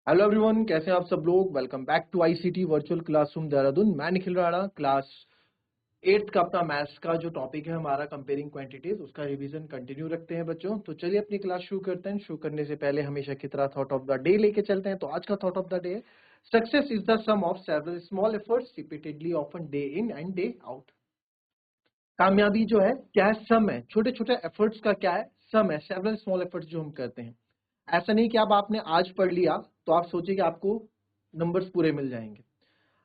Hello everyone, कैसे हैं आप सब लोग। Welcome back to ICT virtual classroom Dehradun. मैं निखिल राणा, क्लास 8th का अपना मैथ्स का जो टॉपिक है हमारा कंपेयरिंग क्वांटिटीज, उसका रिवीजन कंटिन्यू रखते हैं बच्चों। तो चलिए अपनी क्लास शुरू करते हैं। शुरू करने से पहले हमेशा की तरह थॉट ऑफ द डे लेके चलते हैं। तो आज का थॉट ऑफ द डे है, success is the sum of several small efforts repeatedly often day in and day out. कामयाबी जो है क्या है, सम है, छोटे छोटे एफर्ट्स का क्या है, सम है, सेवरल स्मॉल एफर्ट्स जो हम करते हैं। ऐसा नहीं कि अब आपने आज पढ़ लिया तो आप सोचिए कि आपको नंबर्स पूरे मिल जाएंगे।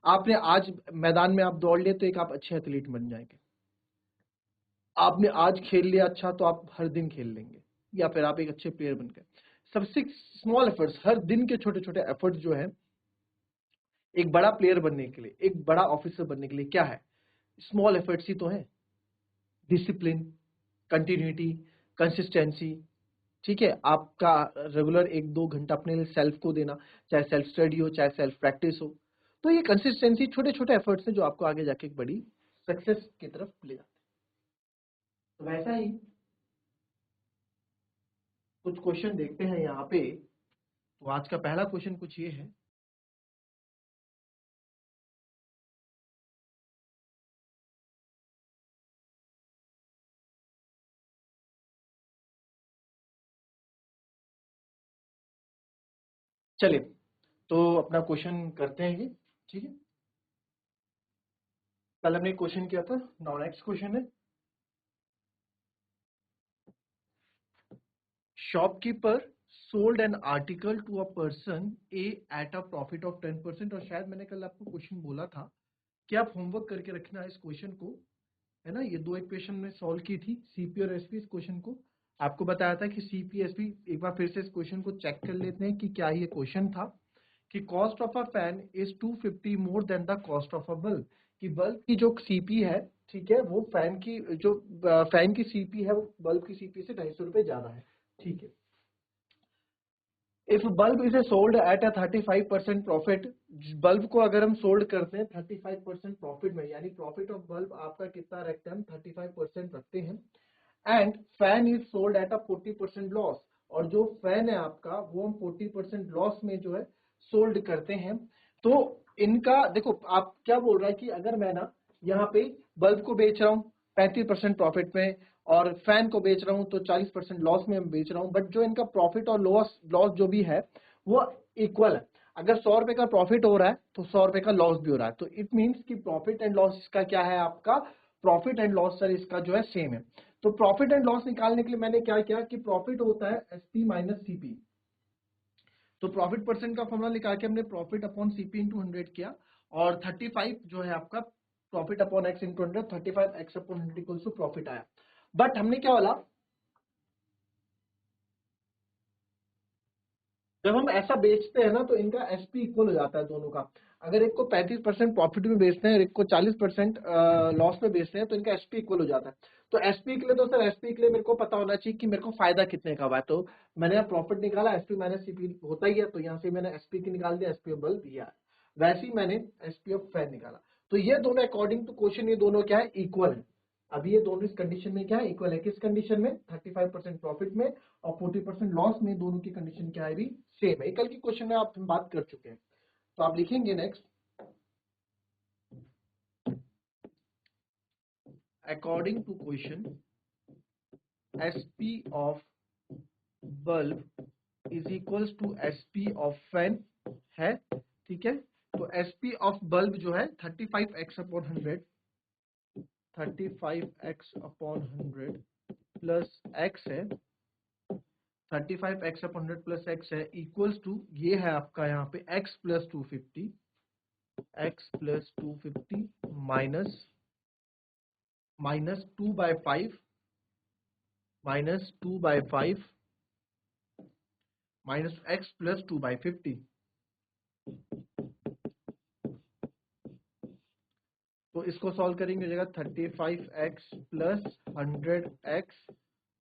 आपने आज मैदान में आप दौड़ लिए तो एक आप अच्छे एथलीट बन जाएंगे। आपने आज खेल लिया अच्छा तो आप हर दिन खेल लेंगे, या फिर आप एक अच्छे प्लेयर बन गए। सबसे स्मॉल एफर्ट्स, हर दिन के छोटे छोटे एफर्ट्स जो है एक बड़ा प्लेयर बनने के लिए, एक बड़ा ऑफिसर बनने के लिए क्या है, स्मॉल एफर्ट्स ही तो है। Discipline, continuity, consistency. ठीक है, आपका रेगुलर 1-2 घंटा अपने लिए सेल्फ को देना, चाहे सेल्फ स्टडी हो चाहे सेल्फ प्रैक्टिस हो। तो ये कंसिस्टेंसी, छोटे छोटे एफर्ट्स हैं जो आपको आगे जाके एक बड़ी सक्सेस की तरफ ले जाते हैं। तो वैसा ही कुछ क्वेश्चन देखते हैं यहाँ पे। तो आज का पहला क्वेश्चन कुछ ये है, चलिए तो अपना क्वेश्चन करते हैं ये। ठीक है, कल हमने क्वेश्चन किया था, नाउ नेक्स्ट क्वेश्चन है, shopkeeper sold an article to a person A at a profit of 10%। और शायद मैंने कल आपको क्वेश्चन बोला था कि आप होमवर्क करके रखना इस क्वेश्चन को, है ना। ये दो इक्वेशन में सॉल्व की थी, सीपी और एसपी। इस क्वेश्चन को आपको बताया था कि सीपी एसपी, एक बार फिर से इस क्वेश्चन को चेक कर लेते हैं कि क्या ये क्वेश्चन था कि cost of a fan is 250 more than the cost of a bulb. कि बल्ब की जो सीपी है, ठीक है, वो फैन की जो फैन की सीपी है वो बल्ब की सीपी से 250 रुपए ज्यादा है। ठीक है, if bulb is a sold at a 35% profit, bulb को अगर हम सोल्ड करते हैं 35% प्रॉफिट में, यानी प्रॉफिट ऑफ बल्ब आपका कितना रखते हैं, हम 35% रखते हैं। And fan is sold at a 40% loss, और जो फैन है आपका वो हम 40% लॉस में जो है सोल्ड करते हैं। तो इनका देखो, आप क्या बोल रहा है कि अगर मैं ना यहाँ पे बल्ब को बेच रहा हूँ 35% प्रॉफिट में, और फैन को बेच रहा हूँ तो 40% लॉस में बेच रहा हूँ, बट जो इनका प्रॉफिट और लॉस लॉस जो भी है वो इक्वल है। अगर 100 रुपए का प्रॉफिट हो रहा है तो 100 रुपए का लॉस भी हो रहा है। तो इट मीन्स कि प्रॉफिट एंड लॉस इसका क्या है, आपका प्रॉफिट एंड लॉस सर इसका जो है सेम है। तो प्रॉफिट एंड लॉस निकालने के लिए मैंने क्या किया कि प्रॉफिट होता है एसपी माइनस सीपी। तो प्रॉफिट परसेंट का फॉर्मूला निकाल के हमने प्रॉफिट अपॉन सीपी इंटू 100 किया, और 35 जो है आपका profit upon x into 100, 35 x upon 100 equals to profit आया। बट हमने क्या बोला, जब हम ऐसा बेचते हैं ना तो इनका एसपी इक्वल हो जाता है दोनों का। अगर एक को 35% प्रॉफिट में बेचते हैं और एक को 40% लॉस में बेचते हैं तो इनका एसपी इक्वल हो जाता है। तो एसपी के लिए, तो सर एसपी के लिए मेरे को पता होना चाहिए कि मेरे को फायदा कितने का हुआ है। तो मैंने यहाँ प्रॉफिट निकाला, एसपी माइनस सीपी होता ही है, तो यहाँ से मैंने एसपी की निकाल दिया, एसपी ऑफ बल्ब दिया है। वैसे ही मैंने एसपी ऑफ फैन निकाला। तो ये दोनों अकॉर्डिंग टू क्वेश्चन ये दोनों क्या है, इक्वल है। अभी ये दोनों इस कंडीशन में क्या है, इक्वल है। किस कंडीशन में, 35% प्रॉफिट में और 40% लॉस में, दोनों की कंडीशन क्या है, भी सेम है। कल की क्वेश्चन में आप हम बात कर चुके हैं। तो आप लिखेंगे next, according to question SP of bulb is equals to SP of fan है। ठीक है, तो एसपी ऑफ बल्ब जो है 35x upon 100, 35x upon 100 plus x है, 35x अपॉन 100 प्लस x है, इक्वल्स टू ये है आपका यहाँ पे x plus 250, x plus 250 minus minus 2/5, minus 2/5 minus x plus 2/50। तो इसको सॉल्व करेंगे, हो जाएगा 35x प्लस 100x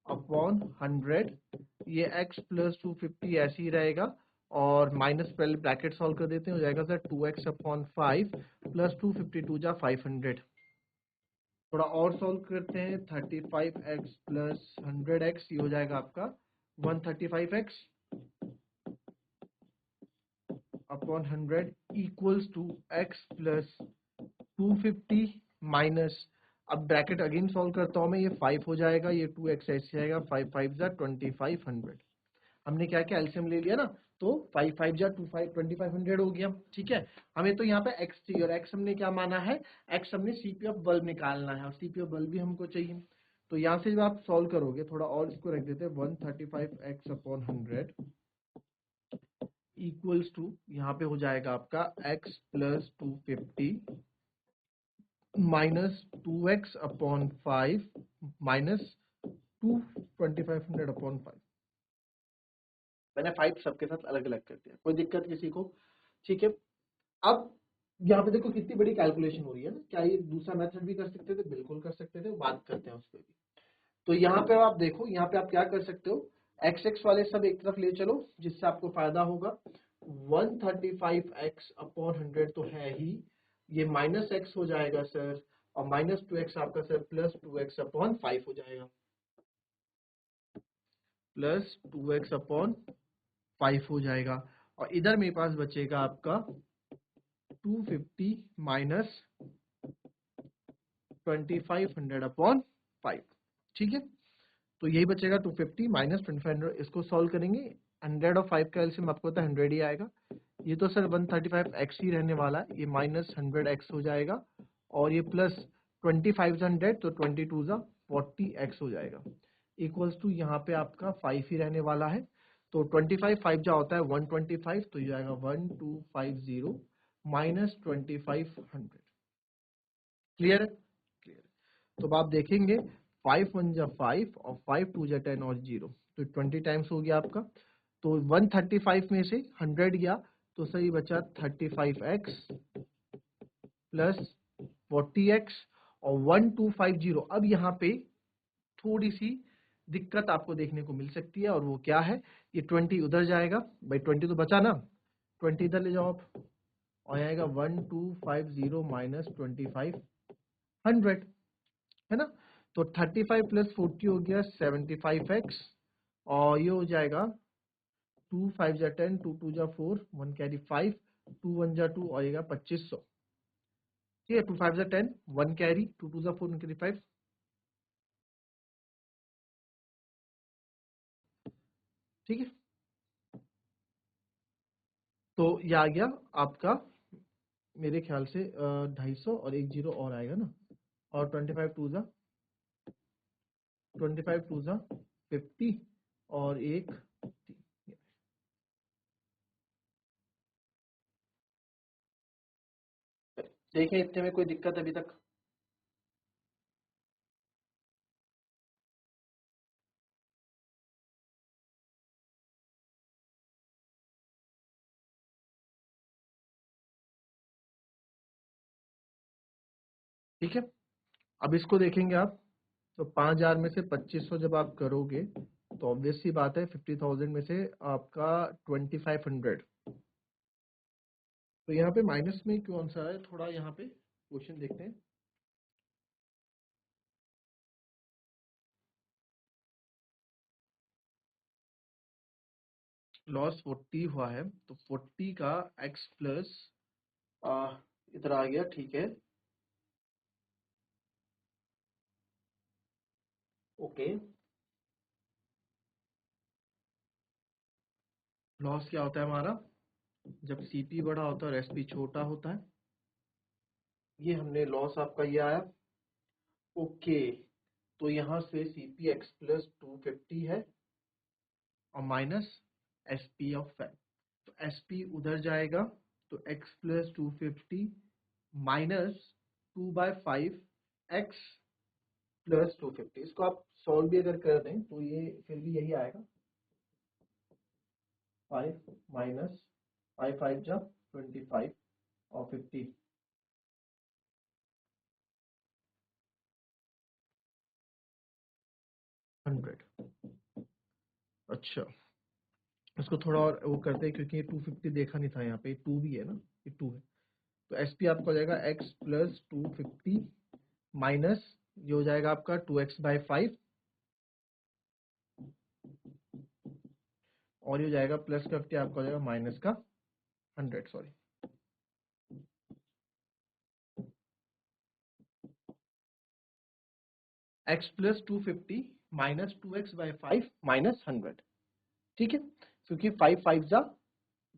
अपॉन 100। ये x प्लस 250 ऐसे ही रहेगा, और माइनस पहले ब्रैकेट सॉल्व कर देते हैं, हो जाएगा सर 2x अपॉन 5 प्लस 252 जा 500। थोड़ा और सॉल्व करते हैं, 35x प्लस 100x, ये हो जाएगा आपका 135x upon 100 equals to x plus 250 minus, अब ब्रैकेट अगेन सॉल्व करता हूं मैं, ये 5 हो जाएगा, ये 2x ऐसे आएगा, 5 5 जा 2500। हमने क्या किया, एलसीएम ले लिया ना, तो 5 5 जा 2500 हो गया। ठीक है, हमें तो यहाँ पे x चाहिए, और x हमने क्या माना है, x हमने सीपी ऑफ बल्ब निकालना है, और सीपी ऑफ बल्ब भी हमको चाहिए। तो यहाँ से जब आप सॉल्व करोगे, थोड़ा और इसको रख देते हैं, 135x अपॉन 100 इक्वल्स टू, यहाँ पे हो जाएगा आपका x plus 250 minus 2x upon 5 minus 2500 upon 5। मैंने 5 सबके साथ अलग अलग कर दिया, कोई दिक्कत किसी को? ठीक है, अब यहाँ पे देखो कितनी बड़ी कैलकुलेशन हो रही है ना, क्या ये दूसरा मेथड भी कर सकते थे? बिल्कुल कर सकते थे, बात करते हैं उस पर भी। तो यहाँ पे आप देखो, यहाँ पे आप क्या कर सकते हो, एक्स एक्स वाले सब एक तरफ ले चलो, जिससे आपको फायदा होगा। 135x अपॉन 100 तो है ही, ये माइनस एक्स हो जाएगा सर, और माइनस 2x आपका सर प्लस 2x अपॉन 5 हो जाएगा, प्लस 2x अपॉन 5 हो जाएगा। और इधर मेरे पास बचेगा आपका 250 माइनस 2500 अपॉन 5। ठीक है, तो यही बचेगा 250 माइनस 2500, इसको सॉल्व करेंगे। 100 और 5 का एलसीएम आपको पता है 100 ही आएगा। ये तो सर 135x ही रहने वाला है, ये माइनस 100x हो जाएगा, और ये प्लस 25 100 तो 22 जा 40x हो जाएगा, इक्वल्स टू यहाँ पे आपका 5 ही रहने वाला है। तो 25 5 जा होता है 125, तो ये जाएगा 1250 माइनस 2500। क्लियर है? क्लियर है। तो अब आप देखेंगे 5 1 जा 5 और 5 2 जा 10 और 0, तो 20 टाइम्स हो गया आपका। तो 135 में से 100 गया, तो सही बचा 35x प्लस 40x और 1250। अब यहाँ पे थोड़ी सी दिक्कत आपको देखने को मिल सकती है, और वो क्या है, ये 20 उधर जाएगा, भाई 20 तो बचा ना, 20 इधर ले जाओ आप, और आएगा 1250 माइनस 2500, है ना। तो 35 प्लस 40 हो गया 75x, और ये हो जाएगा 2 5 जा 10, 2 2 जा 4, 1 कैरी 5, 2 1 जा 2, और आएगा 2500। ठीक है, 2 5 जा 10, 1 कैरी, 2 2 जा 4, 1 कैरी 5। ठीक है, तो ये आ गया आपका, मेरे ख्याल से 250, और एक जीरो और आएगा ना, और 25 टू जा 50, और एक देखें, इतने में कोई दिक्कत अभी तक? ठीक है, अब इसको देखेंगे आप, तो 5000 में से 2500 जब आप करोगे, तो ऑब्वियस सी बात है 50,000 में से आपका 2500, तो यहाँ पे माइनस में क्यों आंसर है, थोड़ा यहाँ पे क्वेश्चन देखते हैं। लॉस 40 हुआ है, तो 40 का x प्लस इधर आ गया, ठीक है, ओके। लॉस क्या होता है हमारा, जब सीपी बड़ा होता है और एसपी छोटा होता है, ये हमने लॉस आपका ये आया, ओके। तो यहाँ से सीपी एक्स प्लस 250 है, और माइनस एसपी ऑफ फैन, तो एसपी उधर जाएगा, तो x plus 250 minus 2/5 x plus 250, इसको आप सॉल्व भी अगर कर दें तो ये फिर भी यही आएगा, 5 माइनस 5 5 जा 25 और 50, 100। अच्छा, इसको थोड़ा और वो करते हैं, क्योंकि ये 250 देखा नहीं था, यहाँ पे 2 भी है ना, ये 2 है, तो एसपी आपका हो जाएगा x प्लस 250 माइनस, ये हो जाएगा आपका 2x/5, और ये हो जाएगा प्लस का 50, आपका हो जाएगा माइनस का 100 sorry, x plus 250 minus 2x/5 minus 100। ठीक है, क्योंकि 5 5 जा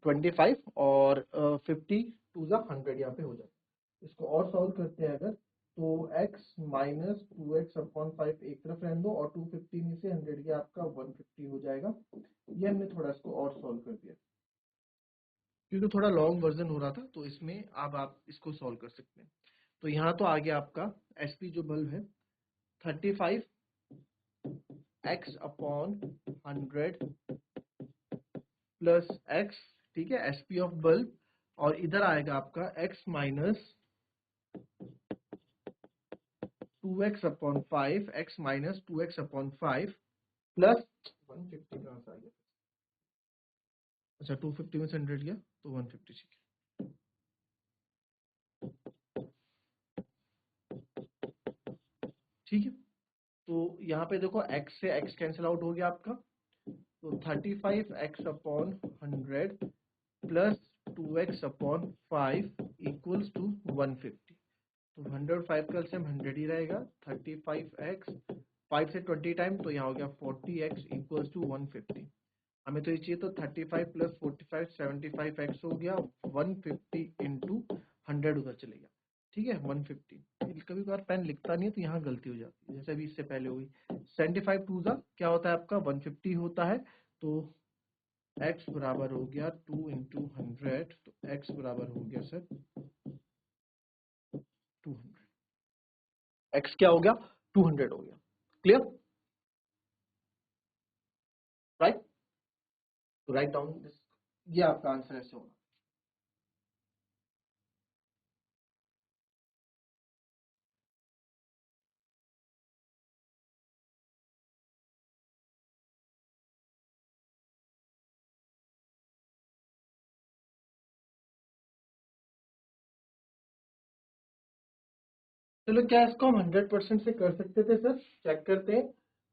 25 और 50 2 जा 100 यहाँ पे हो जाए। इसको और सॉल्व करते हैं अगर, तो x माइनस 2x अपॉन 5 एक तरफ रहने दो और 250 में से 100 गया आपका 150 हो जाएगा। ये हमने थोड़ा इसको और सॉल्व कर दिया क्योंकि थोड़ा लॉन्ग वर्जन हो रहा था, तो इसमें अब आप इसको सॉल्व कर सकते हैं। तो यहाँ तो आ गया आपका एसपी जो बल्ब है 35 x अपॉन 100 प्लस x, ठीक है, एसपी ऑफ बल्ब, और इधर आएगा आपका x minus 2x upon 5, x minus 2x upon 5 plus 150 कहाँ से आ गया, अच्छा 250 में से 100 गया तो 150, ठीक है। ठीक है, तो यहाँ पे देखो x से x कैंसिल आउट हो गया आपका, तो 35x upon 100 plus 2x upon 5 equals to 150। तो 105 का एलसीएम 100 ही रहेगा। 35x 5 से 20 टाइम, तो यहाँ हो गया 40x इक्वल्स टू 150। हमें तो ये चाहिए, तो 35 प्लस 45 75x हो गया, 150 इंटू 100 उधर चले गया, ठीक है 150। कभी कभार पेन लिखता नहीं है तो यहाँ गलती हो जाती है, जैसे अभी इससे पहले हुई। 75 टू जा क्या होता है आपका 150 होता है, तो x बराबर हो गया 2 इंटू 100, तो x बराबर हो गया सर 200। x क्या हो गया 200 हो गया। क्लियर, राइट, तो राइट डाउन दिस, ये आपका आंसर ऐसे होगा। चलो, क्या इसको हम 100% से कर सकते थे सर, चेक करते हैं।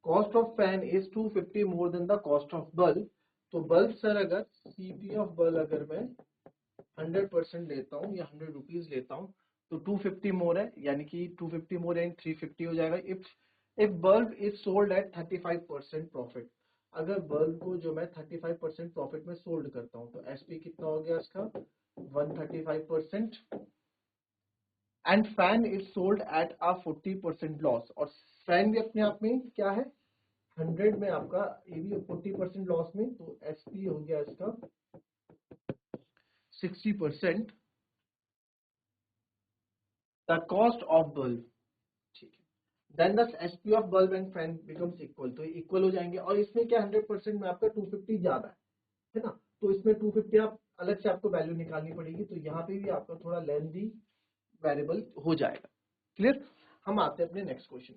Cost of fan is 250 more than the cost of bulb. तो बल्ब सर अगर सीपी ऑफ बल्ब अगर मैं 100% लेता हूँ या 100 रुपीज लेता हूँ, तो 250 मोर है, यानी कि 250 मोर यानी 350 हो जाएगा। If bulb is sold at 35% profit, अगर बल्ब को जो मैं 35% प्रॉफिट में सोल्ड करता हूँ, तो एसपी कितना हो गया इसका 135%, and fan is sold at a 40% loss. और फैन भी अपने आप में क्या है 100 में आपका, ये भी 40% लॉस में, तो एसपी हो गया इसका 60% द कॉस्ट ऑफ बल्ब, ठीक है। Then the SP of bulb and fan becomes equal, तो इक्वल हो जाएंगे। और इसमें क्या 100% में आपका 250 ज्यादा है ना, तो इसमें 250 आप अलग से आपको वैल्यू निकालनी पड़ेगी, तो यहाँ पे भी आपका थोड़ा लेंथी वेरिएबल हो जाएगा। क्लियर, हम आते हैं अपने नेक्स्ट क्वेश्चन।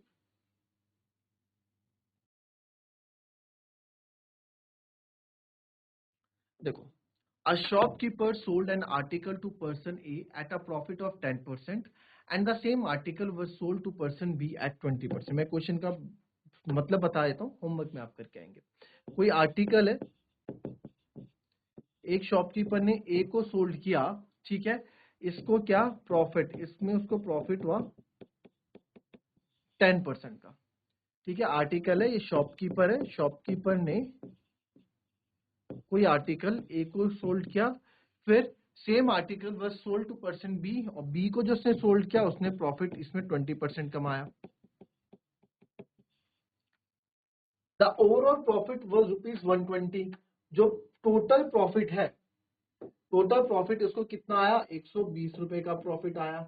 देखो, a shopkeeper sold an article to person A at a profit of 10% and the same article was sold to person B at 20%। मैं क्वेश्चन का मतलब बता देता हूँ, होमवर्क में आप करके आएंगे। कोई आर्टिकल है, एक शॉपकीपर ने ए को सोल्ड किया, ठीक है, इसको क्या प्रॉफिट, इसमें उसको प्रॉफिट हुआ 10% का, ठीक है। आर्टिकल है, ये शॉपकीपर है, शॉपकीपर ने कोई आर्टिकल ए को सोल्ड किया, फिर same article was sold to person B, और बी को जो उसने सोल्ड किया उसने प्रॉफिट इसमें 20% कमाया। The overall profit was ₹120। जो टोटल प्रॉफिट है, टोटल प्रॉफिट इसको कितना आया 120 रुपए का प्रॉफिट आया।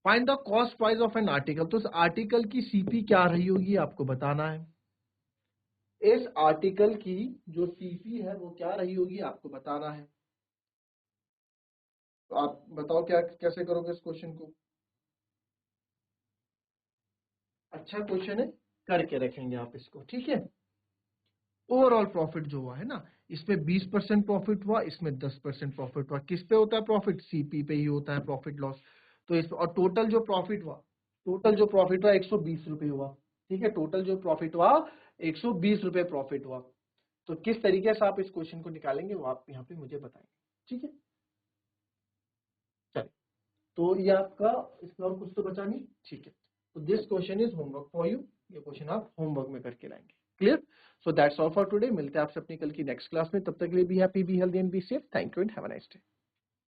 Find the cost price of an article, तो इस आर्टिकल की सीपी क्या रही होगी आपको बताना है। इस आर्टिकल की जो सीपी है वो क्या रही होगी आपको बताना है। तो आप बताओ क्या कैसे करोगे इस क्वेश्चन को। अच्छा क्वेश्चन है, करके रखेंगे आप इसको, ठीक है। ओवरऑल प्रॉफिट जो हुआ है ना, इसमें 20% प्रॉफिट हुआ, इसमें 10% प्रॉफिट हुआ। किस पे होता है प्रॉफिट, सीपी पे ही होता है प्रॉफिट लॉस। तो इस और टोटल जो प्रॉफिट हुआ, टोटल जो प्रॉफिट हुआ 120 रुपए हुआ, ठीक है। टोटल जो प्रॉफिट हुआ 120 रुपए प्रॉफिट हुआ। तो किस तरीके से आप इस क्वेश्चन को निकालेंगे वो आप यहाँ पे मुझे बताएंगे। ठीक है, चलिए, तो ये आपका, इसमें और कुछ तो बचा नहीं, ठीक है। तो this question is homework for you, ये क्वेश्चन आप होमवर्क में करके लाएंगे। Clear? So that's all for today. मिलते हैं आपसे अपनी कल की नेक्स्ट क्लास में, तब तक के लिए be happy, be healthy and be safe. Thank you and have a nice day.